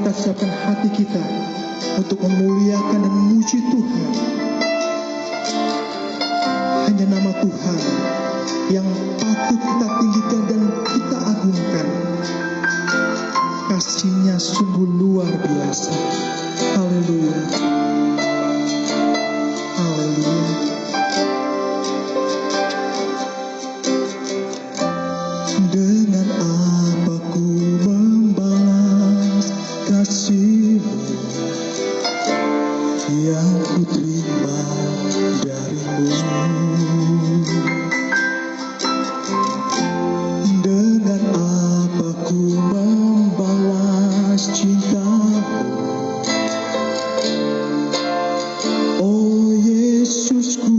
kita siapkan hati kita untuk memuliakan dan memuji Tuhan. Hanya nama Tuhan yang patut kita tinggikan dan kita agungkan. Kasih-Nya sungguh luar biasa. Haleluya. Haleluya. Dengan apa ku membalas kasih-Mu yang ku terima dari-Mu? Dengan apa ku membalas cinta-Mu? Oh Yesusku,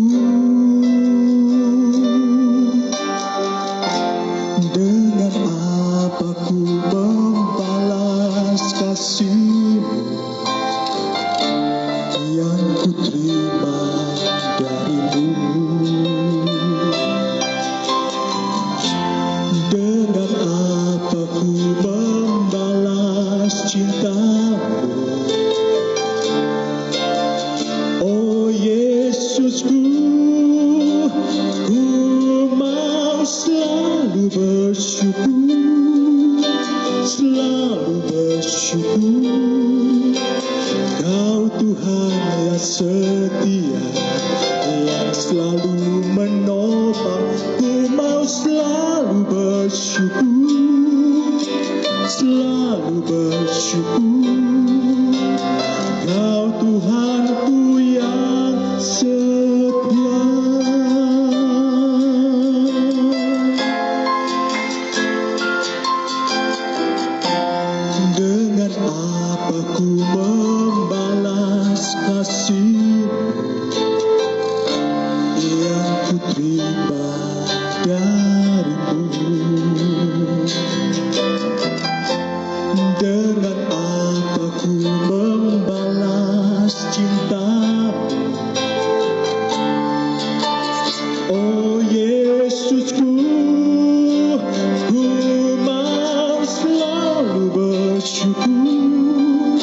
dengan apa ku membalas kasih-Mu yang ku terima dari-Mu? Dengan apa ku membalas cinta-Mu? Oh Yesusku, ku mau selalu bersyukur, selalu bersyukur. Kau Tuhan yang setia, yang selalu menopang. Ku mau selalu bersyukur, selalu bersyukur. Kau Tuhanku yang setia. Dengan apa ku membalas kasih-Mu yang ku terima dari-Mu? Dengan apa ku membalas cinta-Mu? Oh Yesusku, ku mau selalu bersyukur,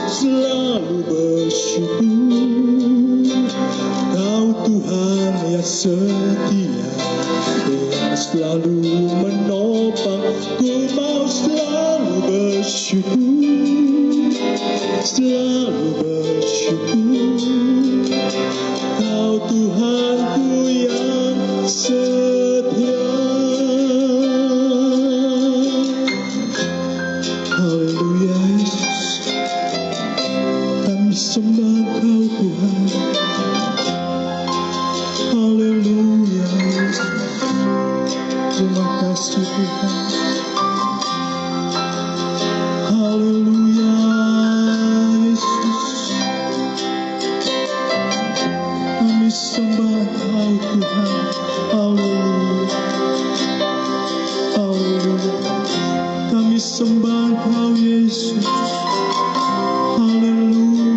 selalu bersyukur. Kau Tuhan yang setia, yang selalu menopang. Ku mau selalu bersyukur, selalu bersyukur. Kau Tuhanku yang setia. Haleluya Yesus, kami sembah Kau Tuhan. Haleluya Yesus, terima kasih Tuhan. Haleluya Yesus, kami sembah Kau Tuhan. Haleluya, haleluya, kami sembah Kau Yesus. Haleluya,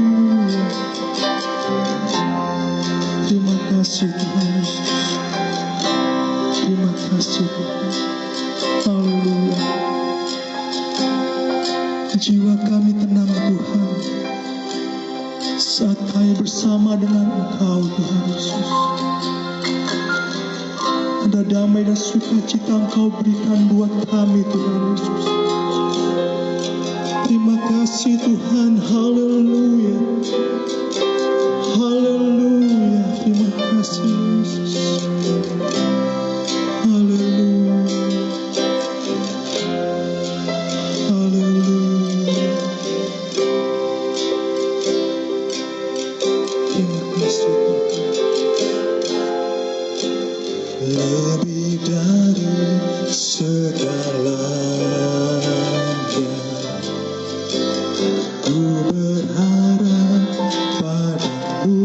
terima kasih Tuhan Yesus, terima kasih Tuhan. Haleluya. Jiwa kami tenang Tuhan saat kami bersama dengan Engkau Tuhan Yesus. Ada damai dan sukacita Engkau berikan buat kami Tuhan Yesus. Terima kasih Tuhan. Haleluya, haleluya, terima kasih Yesus. Haleluya, haleluya, terima kasih Tuhan. Lebih dari segalanya, ku berharap padamu.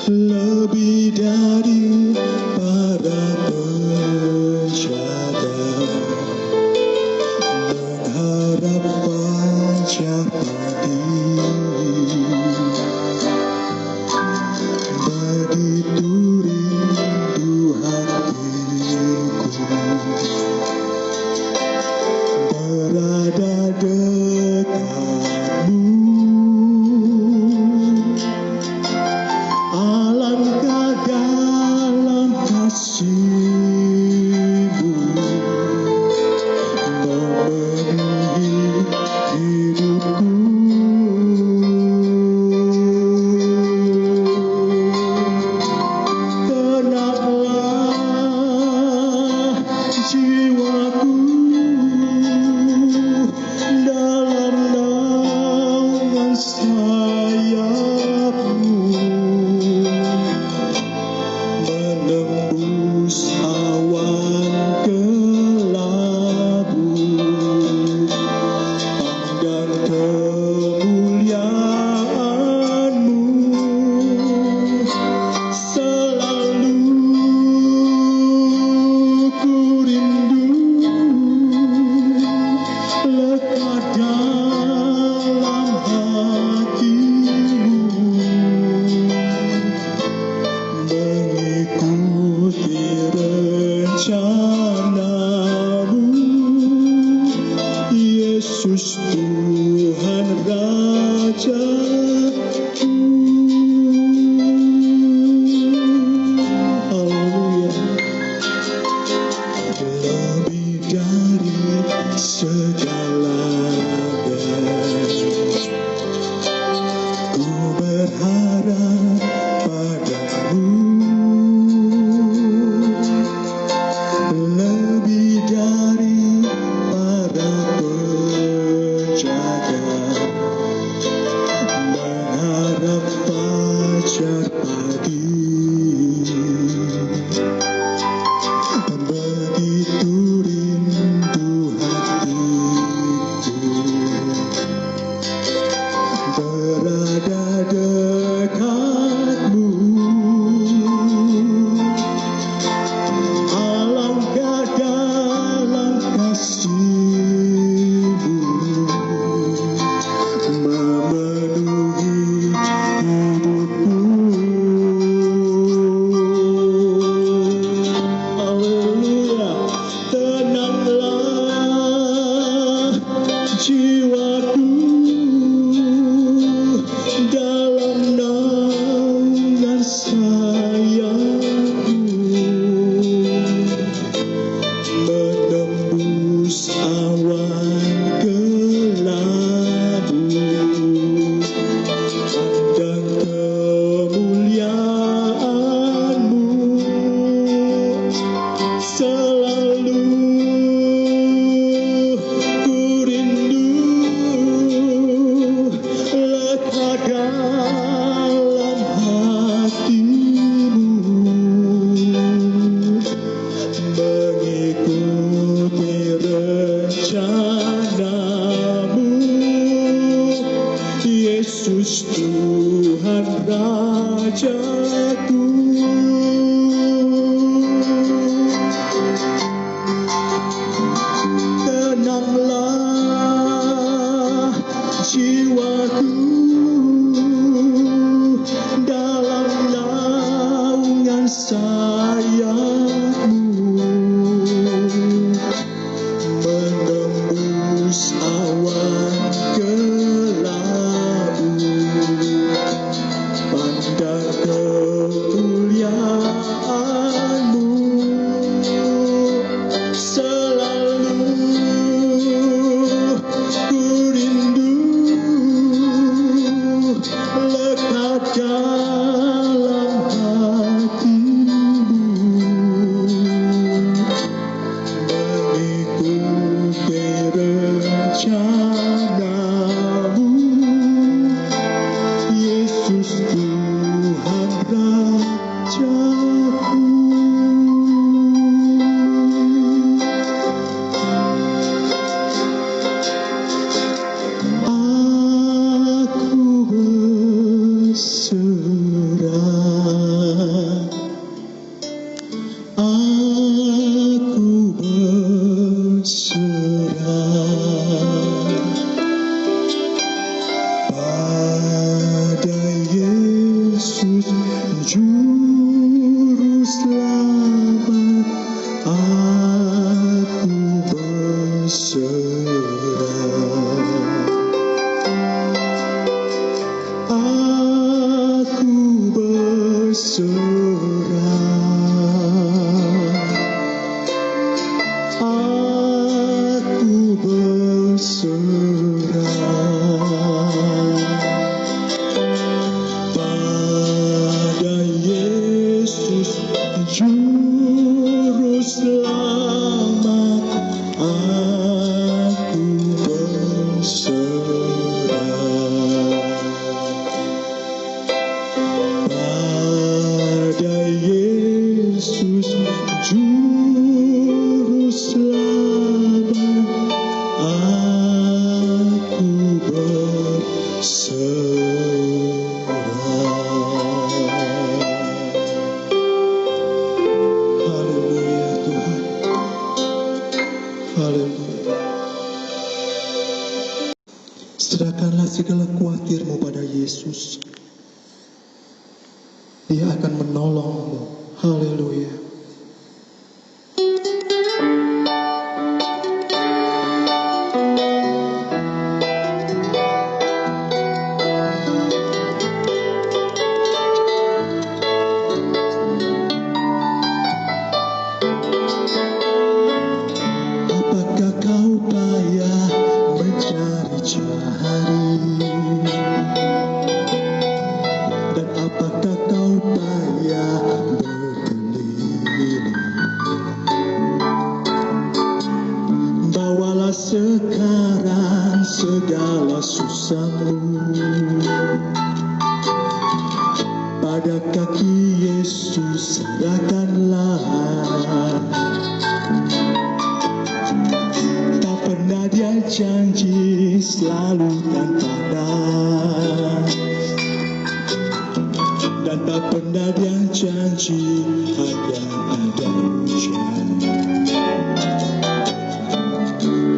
Lebih dari para penjaga, mengharap wajah pagi. Begitu rindu hati sayapmu menembus awan kelabu, pandang kemuliaan-Mu selalu ku rindu, lekat dalam hatimu, mengikuti rencana-Mu, Yesus Tuhan Rajaku. Haleluya. Lebih dari segalanya, ku berharap padamu. Lebih dari para penjaga mengharap fajar pagi, begitu rindu hatiku berada dekat-Mu. Alangkah dalam kasih-Mu memenuhi hidupku. Haleluya. Tenanglah jiwaku dalam naungan sayapmu, menembus awan kelabu, pandang kemuliaan-Mu selalu ku rindu, lekat dalam hatimu, mengikuti rencana-Mu, Yesus Tuhan Rajaku. Tenanglah jiwaku dalam naungan sayapmu, menembus awan kelabu, pandang kemuliaan-Mu selalu ku rindu, lekat dalam hatimu, mengikuti rencana-Mu, Yesus Tuhan Rajaku. Aku berserah, aku berserah pada Yesus Juru Selamat. Aku berserah, aku berserah, aku berserah pada Yesus Juru Selamat. Aku berserah. segala khawatirmu pada Yesus. Dia akan menolongmu. Haleluya. Apakah kau payah mencari-cari? Dan apakah kau payah berkeliling? Bawalah sekarang segala susahmu pada kaki Yesus, serahkanlah. Tak pernah Dia janji selalu kan panas, dan tak pernah Dia janji hanya ada hujan.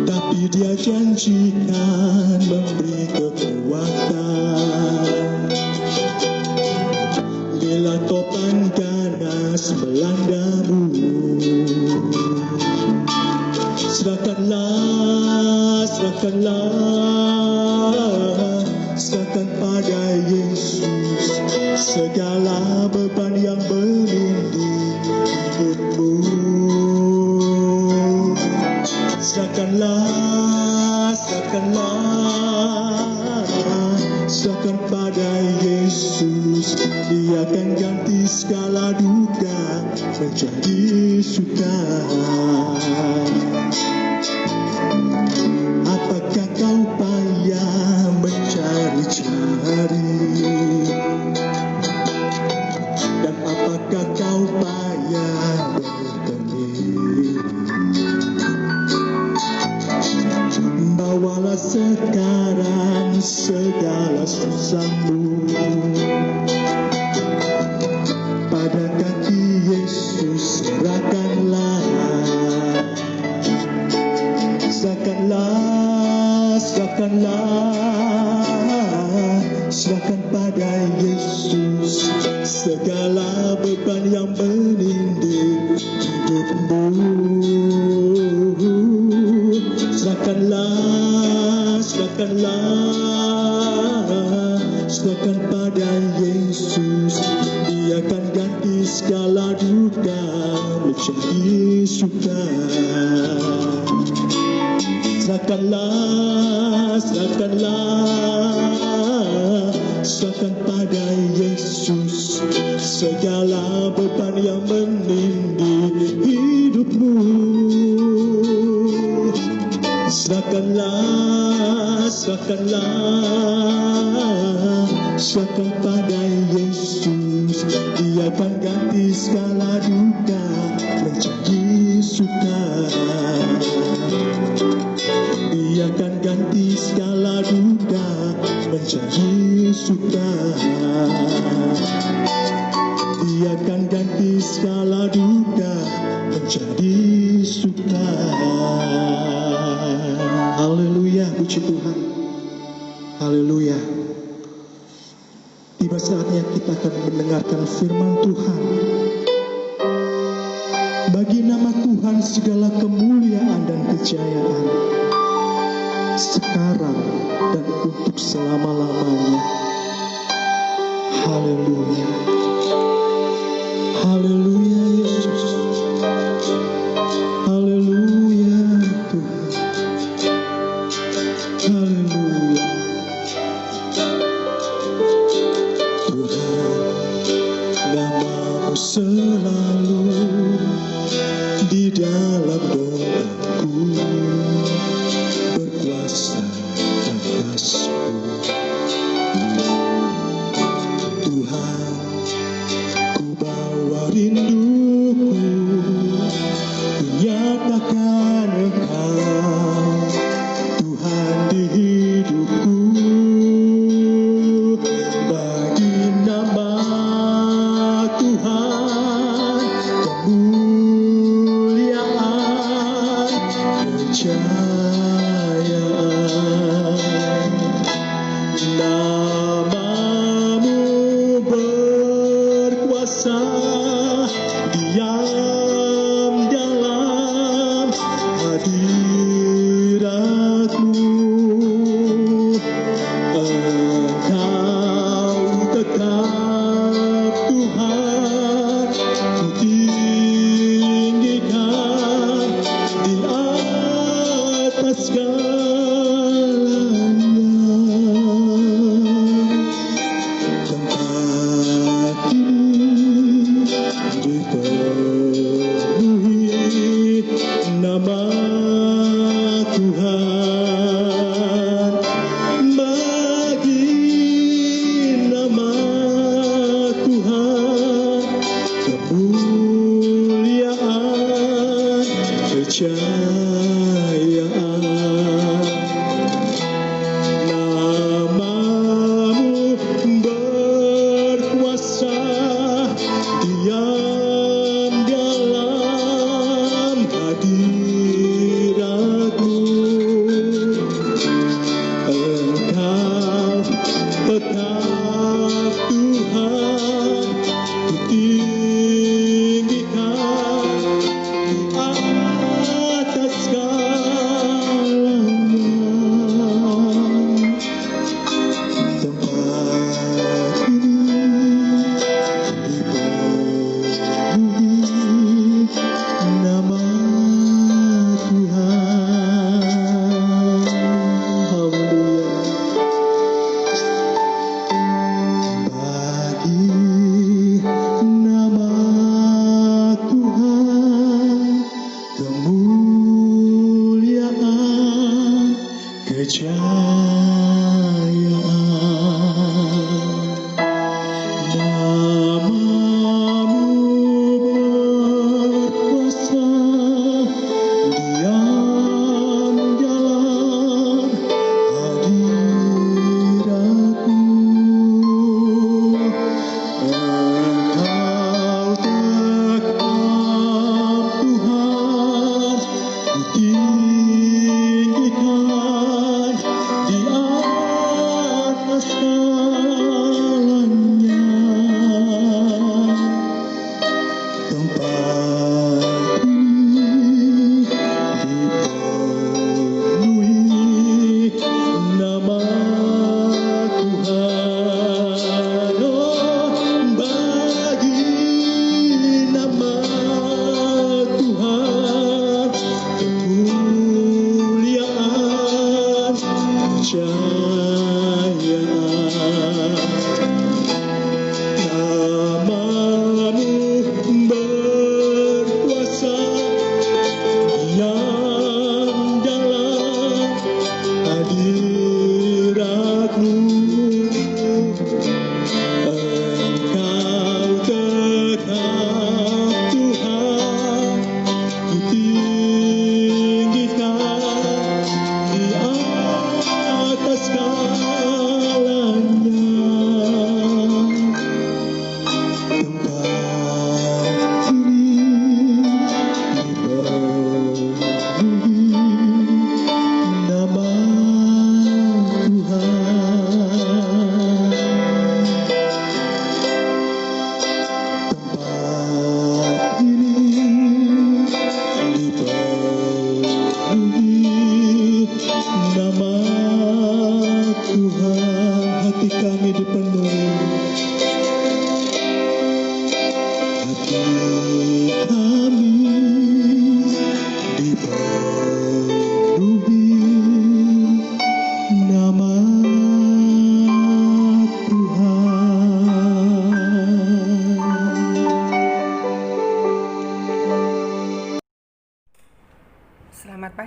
Tapi Dia janjikan memberi kekuatan bila topan ganas melandamu. Serahkanlah, serahkanlah, serahkan pada Yesus segala beban yang menindih hidupmu. Serahkanlah, serahkanlah, serahkan pada Yesus. Dia akan ganti segala duka menjadi suka. Apakah kau payah mencari-cari? Dan apakah kau payah berkeliling? Bawalah sekarang segala susahmu pada kaki Yesus, serahkanlah. Serahkanlah, serahkanlah, serahkan pada Yesus segala beban yang menindih hidupmu. Serahkanlah, serahkanlah, serahkan pada Yesus. Dia akan ganti segala duka menjadi suka. Serahkanlah, serahkanlah, serahkan pada Yesus segala beban yang menindih hidupmu. Serahkanlah, serahkanlah, serahkan pada Yesus. Dia akan ganti segala duka menjadi suka. Dia akan ganti segala duka menjadi suka. Dia akan ganti segala duka menjadi suka. Haleluya, puji Tuhan. Haleluya. Tiba saatnya kita akan mendengarkan firman Tuhan. Bagi nama Tuhan segala kemuliaan dan kejayaan, sekarang dan untuk selama-lamanya. Haleluya. Haleluya Yesus. Haleluya Tuhan. Haleluya. Tuhan, nama-Mu selalu di dalam doaku, berkuasa atasku. Tuhan, ku bawa rinduku, ku nyatakan Engkau Tuhan di hidupku. Bagi nama Tuhan kemuliaan, kejayaan.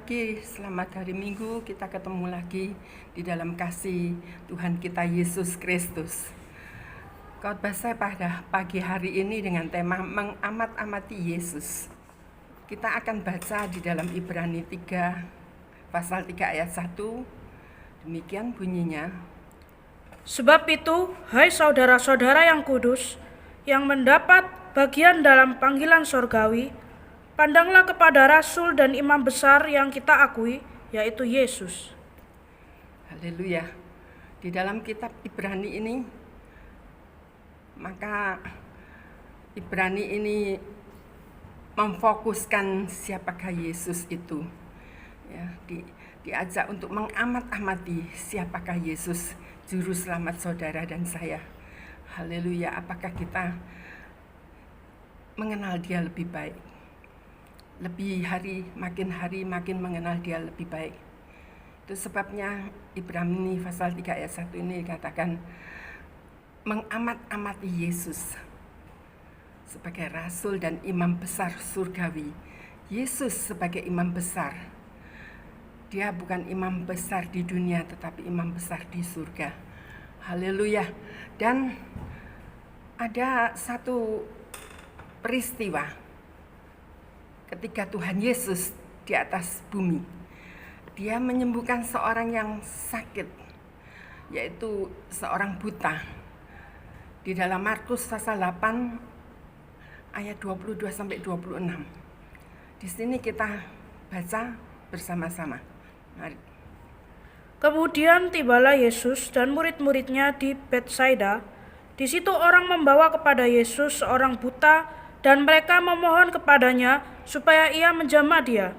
pagi, selamat hari Minggu. Kita ketemu lagi di dalam kasih Tuhan kita Yesus Kristus. Khotbah saya pada pagi hari ini dengan tema mengamat-amati Yesus. Kita akan baca di dalam Ibrani 3, pasal 3 ayat 1. Demikian bunyinya. Sebab itu, hai saudara-saudara yang kudus, yang mendapat bagian dalam panggilan sorgawi, pandanglah kepada Rasul dan Imam besar yang kita akui, yaitu Yesus. Haleluya. Di dalam kitab Ibrani ini, maka Ibrani ini memfokuskan siapakah Yesus itu. Ya, diajak untuk mengamat-amati siapakah Yesus, juru selamat saudara dan saya. Haleluya. Apakah kita mengenal dia lebih baik? Hari makin mengenal dia lebih baik. Itu sebabnya Ibrani pasal 3 ayat 1 ini dikatakan mengamat-amati Yesus sebagai rasul dan imam besar surgawi. Yesus sebagai imam besar. Dia bukan imam besar di dunia tetapi imam besar di surga. Haleluya. Dan ada satu peristiwa ketika Tuhan Yesus di atas bumi, dia menyembuhkan seorang yang sakit, yaitu seorang buta. Di dalam Markus pasal 8 ayat 22-26. Di sini kita baca bersama-sama. Mari. Kemudian tibalah Yesus dan murid-muridnya di Betsaida. Di situ orang membawa kepada Yesus seorang buta, dan mereka memohon kepadanya supaya ia menjamah dia.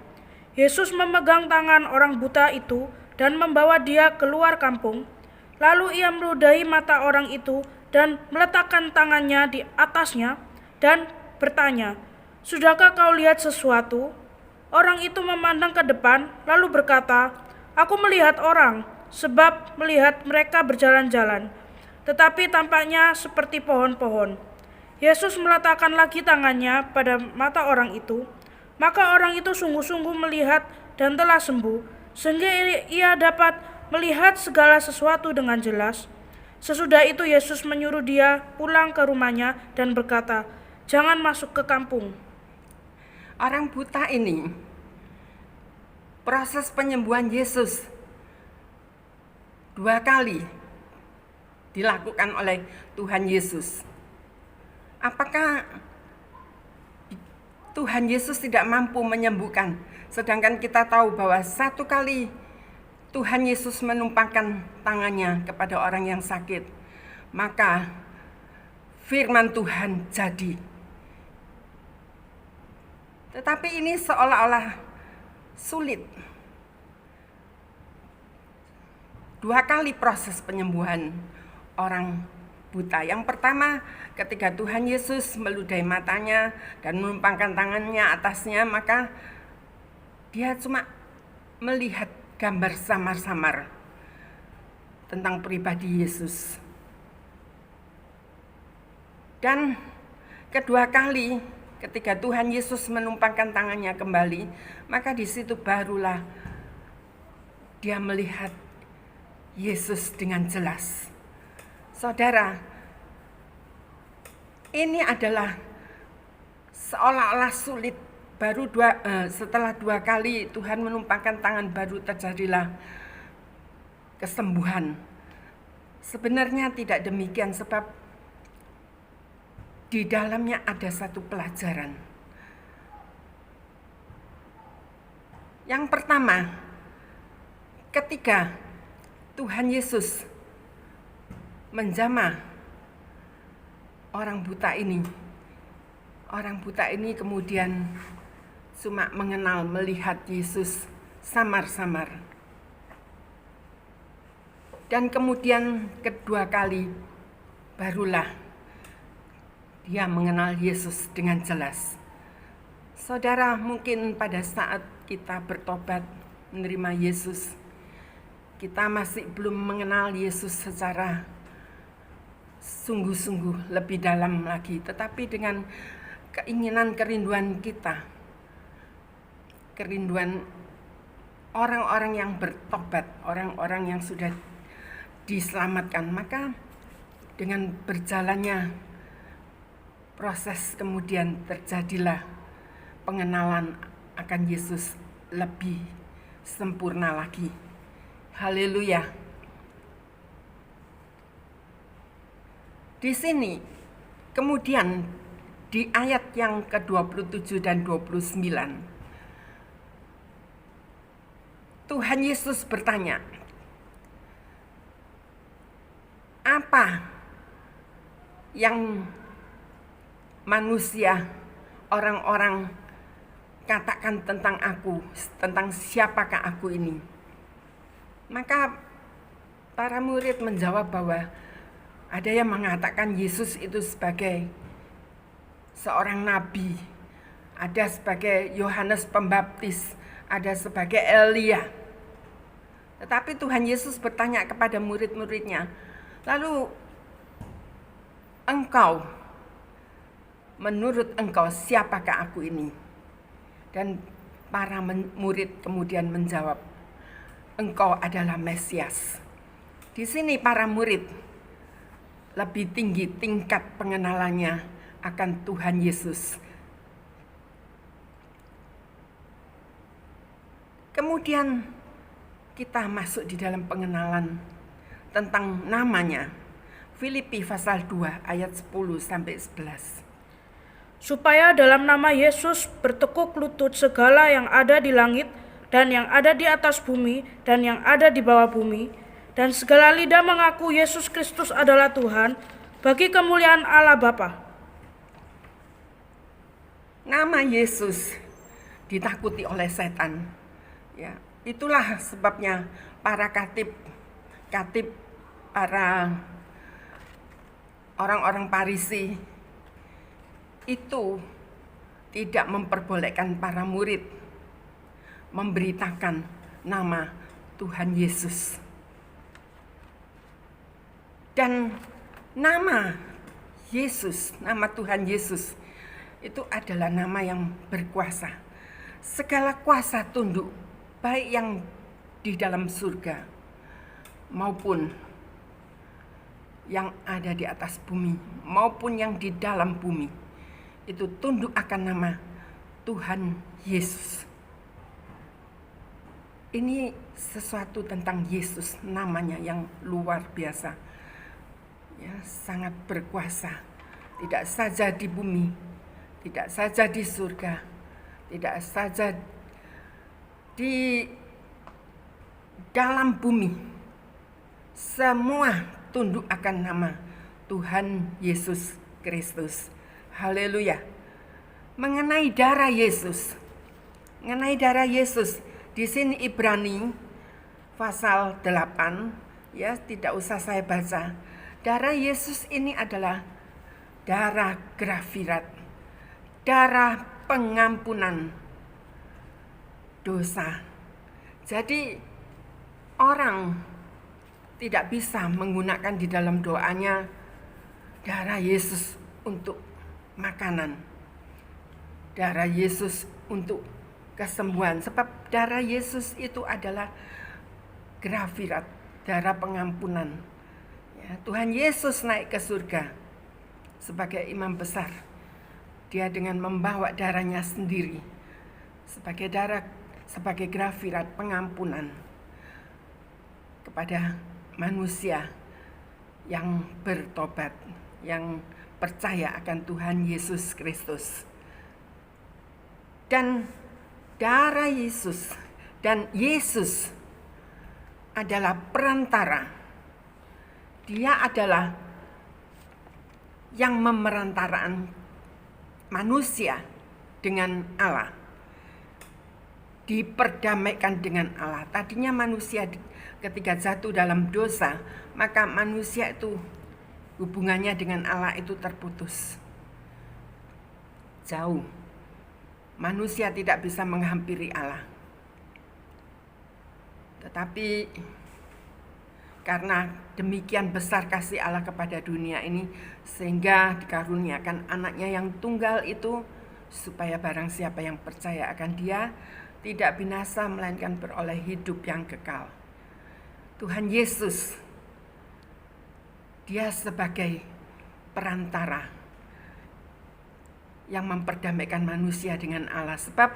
Yesus memegang tangan orang buta itu dan membawa dia keluar kampung. Lalu ia meludahi mata orang itu dan meletakkan tangannya di atasnya dan bertanya, "Sudahkah kau lihat sesuatu?" Orang itu memandang ke depan lalu berkata, "Aku melihat orang, sebab melihat mereka berjalan-jalan, tetapi tampaknya seperti pohon-pohon." Yesus meletakkan lagi tangannya pada mata orang itu, maka orang itu sungguh-sungguh melihat dan telah sembuh, sehingga ia dapat melihat segala sesuatu dengan jelas. Sesudah itu Yesus menyuruh dia pulang ke rumahnya dan berkata, "Jangan masuk ke kampung." Orang buta ini, proses penyembuhan Yesus 2 kali dilakukan oleh Tuhan Yesus. Apakah Tuhan Yesus tidak mampu menyembuhkan? Sedangkan kita tahu bahwa 1 kali Tuhan Yesus menumpangkan tangannya kepada orang yang sakit, maka firman Tuhan jadi. Tetapi ini seolah-olah sulit. 2 kali proses penyembuhan orang buta. Yang pertama, ketika Tuhan Yesus meludahi matanya dan menumpangkan tangannya atasnya, maka dia cuma melihat gambar samar-samar tentang pribadi Yesus. Dan kedua kali ketika Tuhan Yesus menumpangkan tangannya kembali, maka di situ barulah dia melihat Yesus dengan jelas. Saudara, ini adalah seolah-olah sulit. Setelah 2 kali Tuhan menumpangkan tangan, baru terjadilah kesembuhan. Sebenarnya tidak demikian, sebab di dalamnya ada satu pelajaran. Yang pertama, ketika Tuhan Yesus menjamah orang buta ini kemudian cuma melihat Yesus samar-samar. Dan kemudian kedua kali barulah dia mengenal Yesus dengan jelas. Saudara, mungkin pada saat kita bertobat menerima Yesus, kita masih belum mengenal Yesus secara sungguh-sungguh lebih dalam lagi. Tetapi dengan keinginan, kerinduan kita, kerinduan orang-orang yang bertobat, orang-orang yang sudah diselamatkan. Maka dengan berjalannya proses kemudian terjadilah pengenalan akan Yesus lebih sempurna lagi. Haleluya. Di sini kemudian di ayat yang ke-27 dan 29 Tuhan Yesus bertanya, apa yang manusia, orang-orang katakan tentang aku, tentang siapakah aku ini? Maka para murid menjawab bahwa ada yang mengatakan Yesus itu sebagai seorang nabi, ada sebagai Yohanes Pembaptis, ada sebagai Elia. Tetapi Tuhan Yesus bertanya kepada murid-muridnya, lalu engkau, menurut engkau siapakah aku ini? Dan para murid kemudian menjawab, engkau adalah Mesias. Di sini para murid lebih tinggi tingkat pengenalannya akan Tuhan Yesus. Kemudian kita masuk di dalam pengenalan tentang namanya. Filipi pasal 2 ayat 10 sampai 11. Supaya dalam nama Yesus bertekuk lutut segala yang ada di langit dan yang ada di atas bumi dan yang ada di bawah bumi, dan segala lidah mengaku Yesus Kristus adalah Tuhan, bagi kemuliaan Allah Bapa. Nama Yesus ditakuti oleh setan. Ya, itulah sebabnya para katib, para orang-orang Farisi itu tidak memperbolehkan para murid memberitakan nama Tuhan Yesus. Dan nama Yesus, nama Tuhan Yesus itu adalah nama yang berkuasa. Segala kuasa tunduk, baik yang di dalam surga maupun yang ada di atas bumi maupun yang di dalam bumi, itu tunduk akan nama Tuhan Yesus. Ini sesuatu tentang Yesus, namanya yang luar biasa, ya, sangat berkuasa. Tidak saja di bumi, tidak saja di surga, tidak saja di dalam bumi, semua tunduk akan nama Tuhan Yesus Kristus. Haleluya. Mengenai darah Yesus, di sini Ibrani pasal 8, ya, tidak usah saya baca. Darah Yesus ini adalah darah grafirat, darah pengampunan dosa. Jadi orang tidak bisa menggunakan di dalam doanya darah Yesus untuk makanan, darah Yesus untuk kesembuhan, sebab darah Yesus itu adalah grafirat, darah pengampunan. Ya, Tuhan Yesus naik ke surga sebagai imam besar. Dia dengan membawa darahnya sendiri sebagai grafirat pengampunan kepada manusia yang bertobat, yang percaya akan Tuhan Yesus Kristus. Dan darah Yesus dan Yesus adalah perantara. Dia adalah yang memerantarakan manusia dengan Allah, diperdamaikan dengan Allah. Tadinya manusia ketika jatuh dalam dosa, maka manusia itu hubungannya dengan Allah itu terputus, jauh. Manusia tidak bisa menghampiri Allah. Tetapi karena demikian besar kasih Allah kepada dunia ini, sehingga dikaruniakan anaknya yang tunggal itu, supaya barang siapa yang percaya akan Dia tidak binasa melainkan beroleh hidup yang kekal. Tuhan Yesus, Dia sebagai perantara yang memperdamaikan manusia dengan Allah. Sebab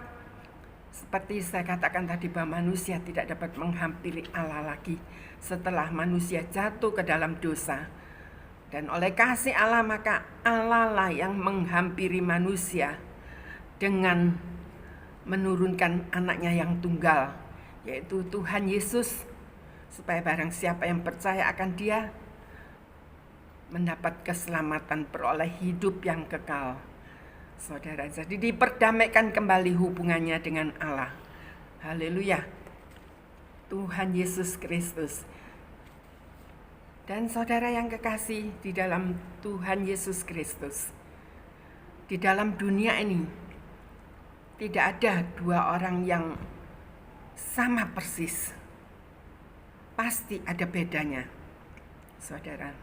seperti saya katakan tadi, bahwa manusia tidak dapat menghampiri Allah lagi setelah manusia jatuh ke dalam dosa. Dan oleh kasih Allah, maka Allah lah yang menghampiri manusia dengan menurunkan anaknya yang tunggal, yaitu Tuhan Yesus, supaya barang siapa yang percaya akan Dia mendapat keselamatan, beroleh hidup yang kekal. Saudara, jadi diperdamaikan kembali hubungannya dengan Allah. Haleluya. Tuhan Yesus Kristus. Dan saudara yang kekasih di dalam Tuhan Yesus Kristus, di dalam dunia ini tidak ada dua orang yang sama persis. Pasti ada bedanya. Saudara,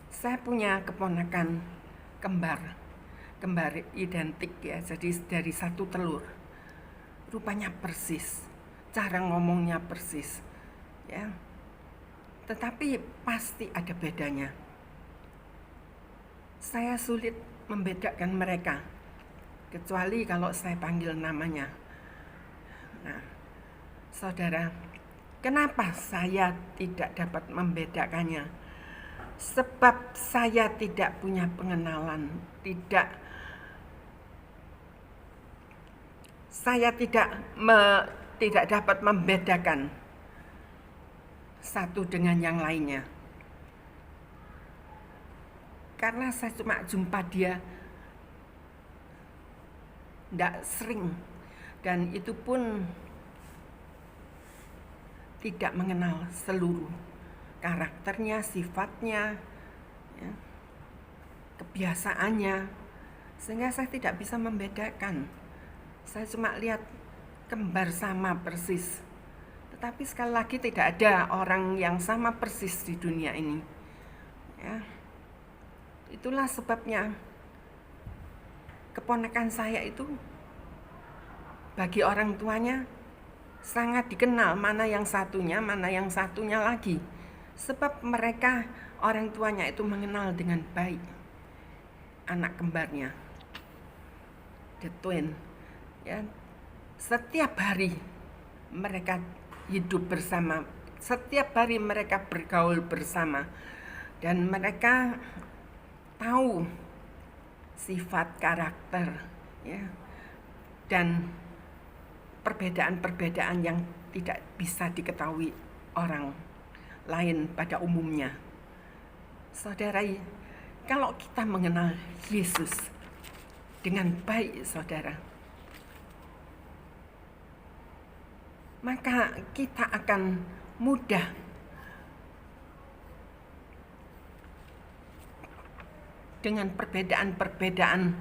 saya punya keponakan kembar identik ya, jadi dari satu telur. Rupanya persis, cara ngomongnya persis, ya. Tetapi pasti ada bedanya. Saya sulit membedakan mereka, kecuali kalau saya panggil namanya. Nah, saudara, kenapa saya tidak dapat membedakannya? Sebab saya tidak punya pengenalan, saya tidak dapat membedakan satu dengan yang lainnya. Karena saya cuma jumpa dia tidak sering, dan itu pun tidak mengenal seluruh karakternya, sifatnya, ya, kebiasaannya, sehingga saya tidak bisa membedakan. Saya cuma lihat kembar sama persis. Tetapi sekali lagi tidak ada orang yang sama persis di dunia ini. Ya. Itulah sebabnya keponakan saya itu bagi orang tuanya sangat dikenal, mana yang satunya lagi. Sebab mereka, orang tuanya itu mengenal dengan baik anak kembarnya, the twin. Ya. Setiap hari mereka hidup bersama, setiap hari mereka bergaul bersama, dan mereka tahu sifat, karakter, ya, dan perbedaan-perbedaan yang tidak bisa diketahui orang lain pada umumnya. Saudara, kalau kita mengenal Yesus dengan baik, saudara, maka kita akan mudah dengan perbedaan-perbedaan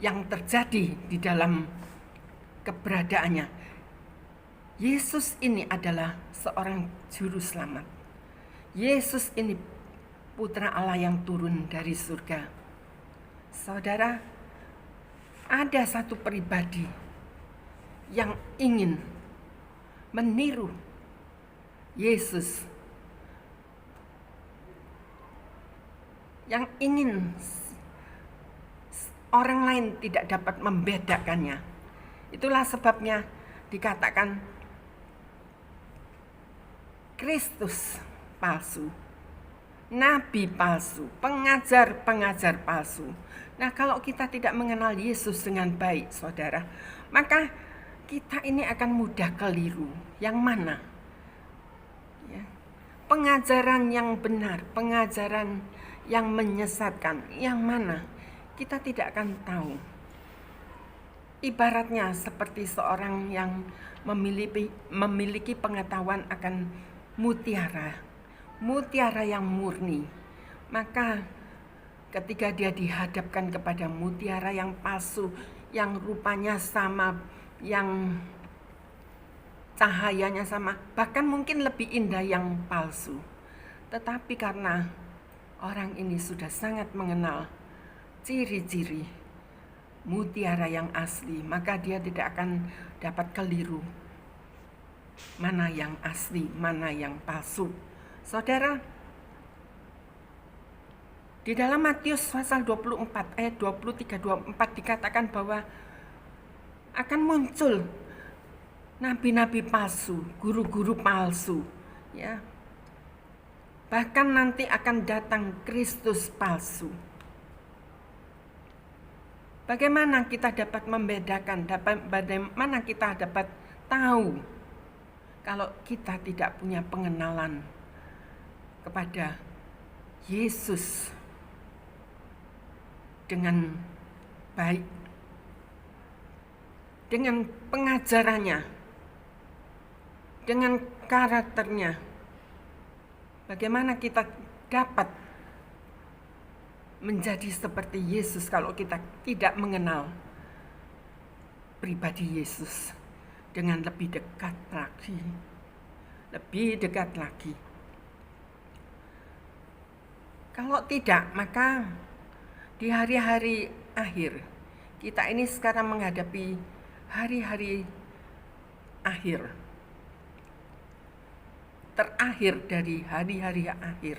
yang terjadi di dalam keberadaannya. Yesus ini adalah seorang juru selamat. Yesus ini putra Allah yang turun dari surga. Saudara, ada satu pribadi yang ingin meniru Yesus, yang ingin orang lain tidak dapat membedakannya. Itulah sebabnya dikatakan Kristus palsu, nabi palsu, pengajar-pengajar palsu. Nah, kalau kita tidak mengenal Yesus dengan baik, saudara, maka kita ini akan mudah keliru. Yang mana? Ya. Pengajaran yang benar, pengajaran yang menyesatkan, yang mana? Kita tidak akan tahu. Ibaratnya seperti seorang yang memiliki pengetahuan akan mutiara yang murni. Maka ketika dia dihadapkan kepada mutiara yang palsu, yang rupanya sama, yang cahayanya sama, bahkan mungkin lebih indah yang palsu, tetapi karena orang ini sudah sangat mengenal ciri-ciri mutiara yang asli, maka dia tidak akan dapat keliru mana yang asli, mana yang palsu. Saudara, di dalam Matius pasal 24 ayat 23-24 dikatakan bahwa akan muncul nabi-nabi palsu, guru-guru palsu, ya. Bahkan nanti akan datang Kristus palsu. Bagaimana kita dapat membedakan, bagaimana kita dapat tahu kalau kita tidak punya pengenalan kepada Yesus dengan baik, dengan pengajarannya, dengan karakternya. Bagaimana kita dapat menjadi seperti Yesus kalau kita tidak mengenal pribadi Yesus dengan lebih dekat lagi, lebih dekat lagi. Kalau tidak, maka di hari-hari akhir, kita ini sekarang menghadapi hari-hari akhir, terakhir dari hari-hari akhir.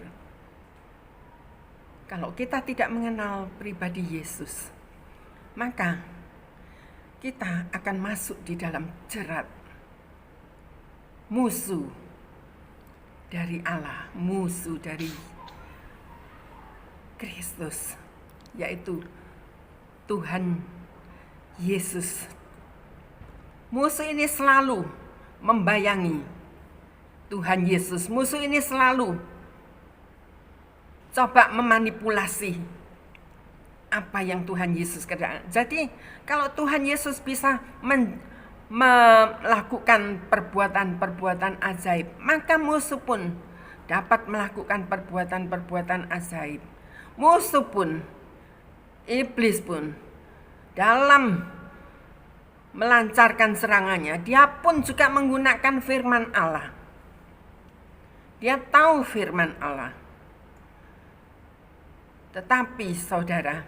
Kalau kita tidak mengenal pribadi Yesus, maka kita akan masuk di dalam jerat musuh dari Allah, musuh dari Kristus, yaitu Tuhan Yesus. Musuh ini selalu membayangi Tuhan Yesus. Musuh ini selalu coba memanipulasi apa yang Tuhan Yesus kerjakan. Jadi kalau Tuhan Yesus bisa melakukan perbuatan-perbuatan ajaib, maka musuh pun dapat melakukan perbuatan-perbuatan ajaib. Musuh pun, iblis pun, dalam melancarkan serangannya, dia pun juga menggunakan firman Allah. Dia tahu firman Allah. Tetapi saudara,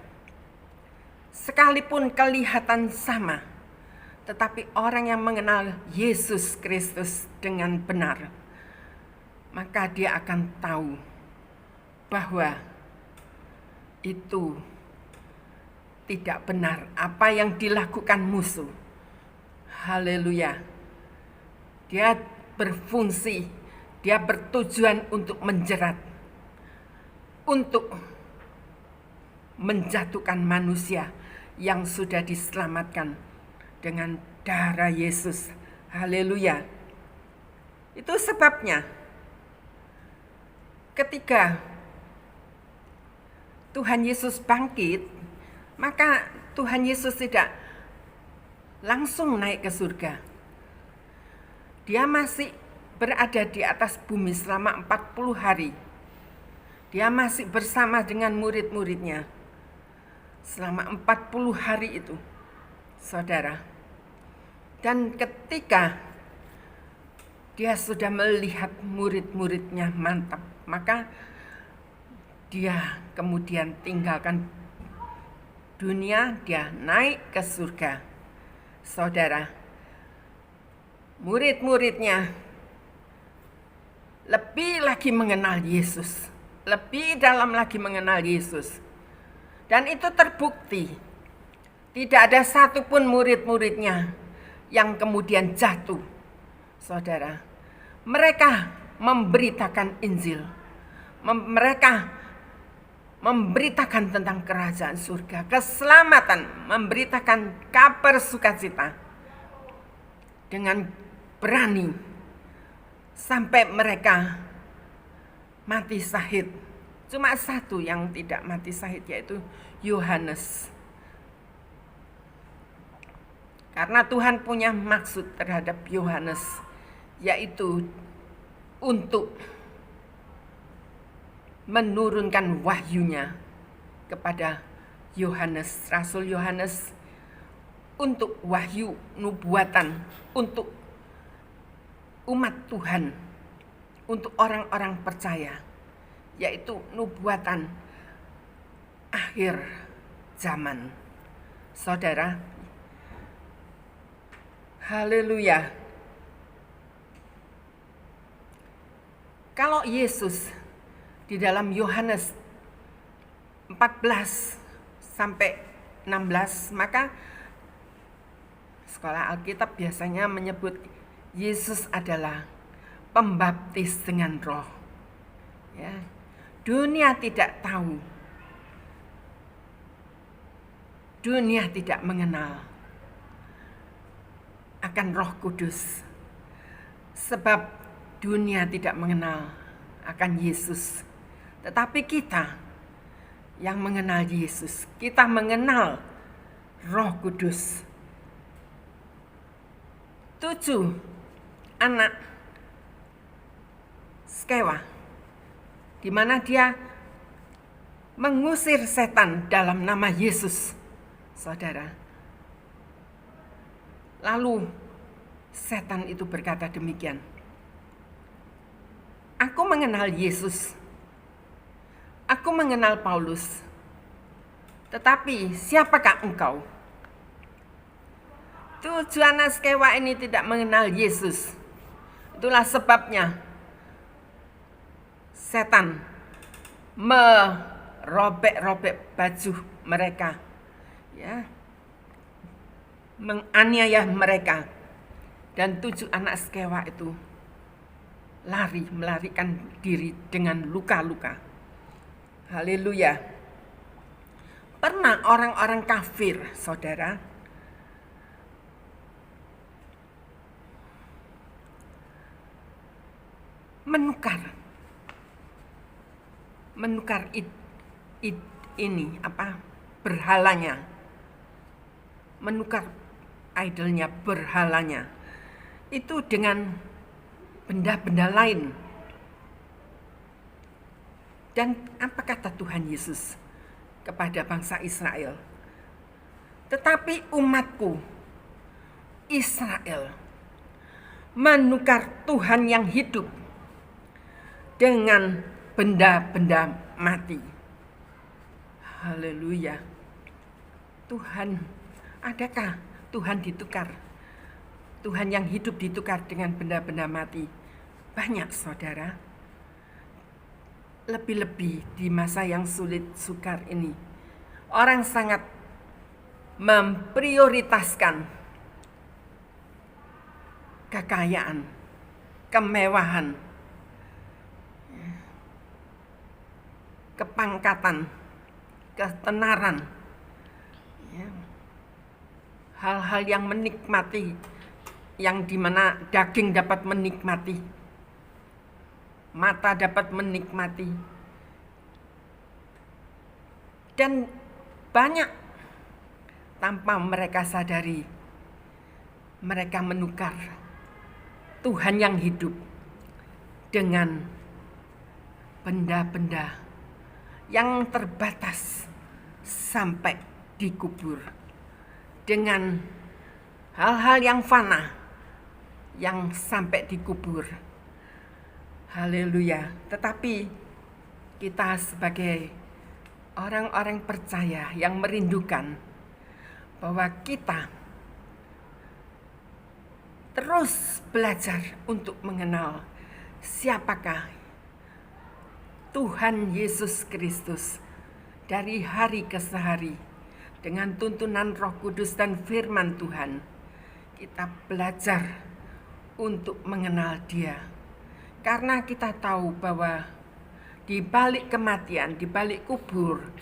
sekalipun kelihatan sama, tetapi orang yang mengenal Yesus Kristus dengan benar, maka dia akan tahu bahwa itu tidak benar apa yang dilakukan musuh. Haleluya. Dia berfungsi, dia bertujuan untuk menjerat, untuk menjatuhkan manusia yang sudah diselamatkan dengan darah Yesus. Haleluya. Itu sebabnya ketika Tuhan Yesus bangkit, maka Tuhan Yesus tidak langsung naik ke surga. Dia masih berada di atas bumi selama 40 hari. Dia masih bersama dengan murid-muridnya selama 40 hari itu, saudara. Dan ketika dia sudah melihat murid-muridnya mantap, maka dia kemudian tinggalkan dunia, dia naik ke surga. Saudara, murid-muridnya lebih lagi mengenal Yesus, lebih dalam lagi mengenal Yesus. Dan itu terbukti. Tidak ada satupun murid-muridnya yang kemudian jatuh. Saudara, mereka memberitakan Injil. Mereka memberitakan tentang kerajaan surga, keselamatan, memberitakan kabar sukacita dengan berani sampai mereka mati syahid. Cuma satu yang tidak mati syahid, yaitu Yohanes. Karena Tuhan punya maksud terhadap Yohanes, yaitu untuk menurunkan wahyunya kepada Yohanes, Rasul Yohanes, untuk wahyu nubuatan, untuk umat Tuhan, untuk orang-orang percaya, yaitu nubuatan akhir zaman. Saudara, haleluya. Kalau Yesus di dalam Yohanes 14 sampai 16, maka sekolah Alkitab biasanya menyebut Yesus adalah pembaptis dengan Roh. Ya. Dunia tidak tahu. Dunia tidak mengenal akan Roh Kudus. Sebab dunia tidak mengenal akan Yesus. Tetapi kita yang mengenal Yesus, kita mengenal Roh Kudus. 7 anak Skewa, di mana dia mengusir setan dalam nama Yesus, saudara. Lalu setan itu berkata demikian, aku mengenal Yesus, aku mengenal Paulus, tetapi siapakah engkau? 7 anak Skewa ini tidak mengenal Yesus. Itulah sebabnya setan merobek-robek baju mereka, ya, menganiaya mereka, dan 7 anak Skewa itu melarikan diri dengan luka-luka. Haleluya. Pernah orang-orang kafir, saudara, menukar berhalanya, menukar idolnya, berhalanya itu dengan benda-benda lain. Dan apa kata Tuhan Yesus kepada bangsa Israel? Tetapi umatku Israel menukar Tuhan yang hidup dengan benda-benda mati. Haleluya. Tuhan, adakah Tuhan ditukar? Tuhan yang hidup ditukar dengan benda-benda mati? Banyak, saudara. Lebih-lebih di masa yang sulit sukar ini, orang sangat memprioritaskan kekayaan, kemewahan, kepangkatan, ketenaran, ya, hal-hal yang menikmati, yang dimana daging dapat menikmati, mata dapat menikmati, dan banyak tanpa mereka sadari mereka menukar Tuhan yang hidup dengan benda-benda yang terbatas sampai dikubur, dengan hal-hal yang fana yang sampai dikubur. Haleluya. Tetapi kita sebagai orang-orang percaya yang merindukan bahwa kita terus belajar untuk mengenal siapakah Tuhan Yesus Kristus dari hari ke hari, dengan tuntunan Roh Kudus dan firman Tuhan, kita belajar untuk mengenal Dia. Karena kita tahu bahwa di balik kematian, di balik kubur,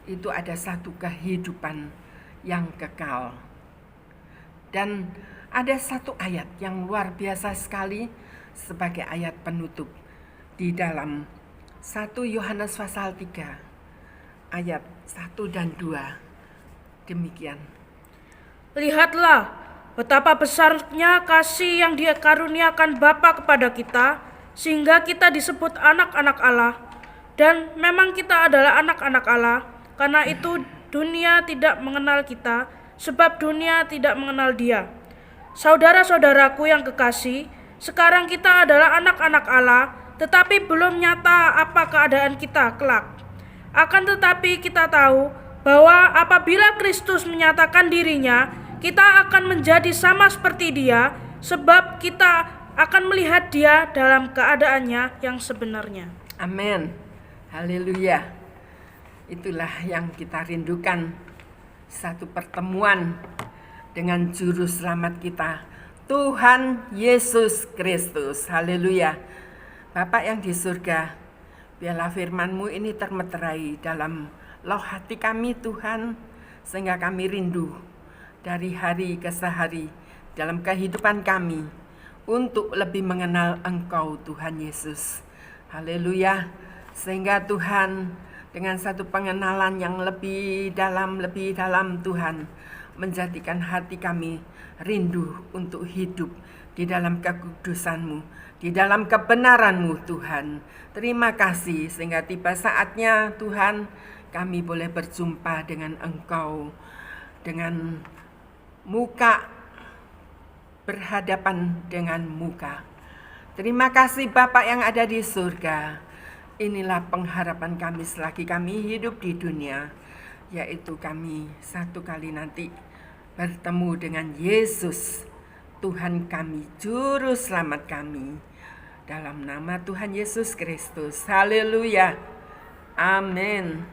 itu ada satu kehidupan yang kekal. Dan ada satu ayat yang luar biasa sekali sebagai ayat penutup di dalam 1 Yohanes pasal 3 ayat 1 dan 2. Demikian. Lihatlah betapa besarnya kasih yang Dia karuniakan Bapa kepada kita, sehingga kita disebut anak-anak Allah. Dan memang kita adalah anak-anak Allah. Karena itu dunia tidak mengenal kita, sebab dunia tidak mengenal Dia. Saudara-saudaraku yang kekasih, sekarang kita adalah anak-anak Allah, tetapi belum nyata apa keadaan kita kelak. Akan tetapi kita tahu bahwa apabila Kristus menyatakan dirinya, kita akan menjadi sama seperti Dia, sebab kita akan melihat Dia dalam keadaannya yang sebenarnya. Amin. Haleluya. Itulah yang kita rindukan, satu pertemuan dengan juru selamat kita, Tuhan Yesus Kristus. Haleluya. Bapa yang di surga, biarlah firman-Mu ini termeterai dalam loh hati kami Tuhan, sehingga kami rindu dari hari ke hari dalam kehidupan kami untuk lebih mengenal Engkau Tuhan Yesus. Haleluya. Sehingga Tuhan, dengan satu pengenalan yang lebih dalam Tuhan, menjadikan hati kami rindu untuk hidup di dalam kekudusan-Mu, di dalam kebenaran-Mu Tuhan. Terima kasih sehingga tiba saatnya Tuhan kami boleh berjumpa dengan Engkau dengan muka, berhadapan dengan muka. Terima kasih Bapa yang ada di surga. Inilah pengharapan kami selagi kami hidup di dunia, yaitu kami satu kali nanti bertemu dengan Yesus, Tuhan kami, Juru Selamat kami. Dalam nama Tuhan Yesus Kristus. Haleluya. Amin.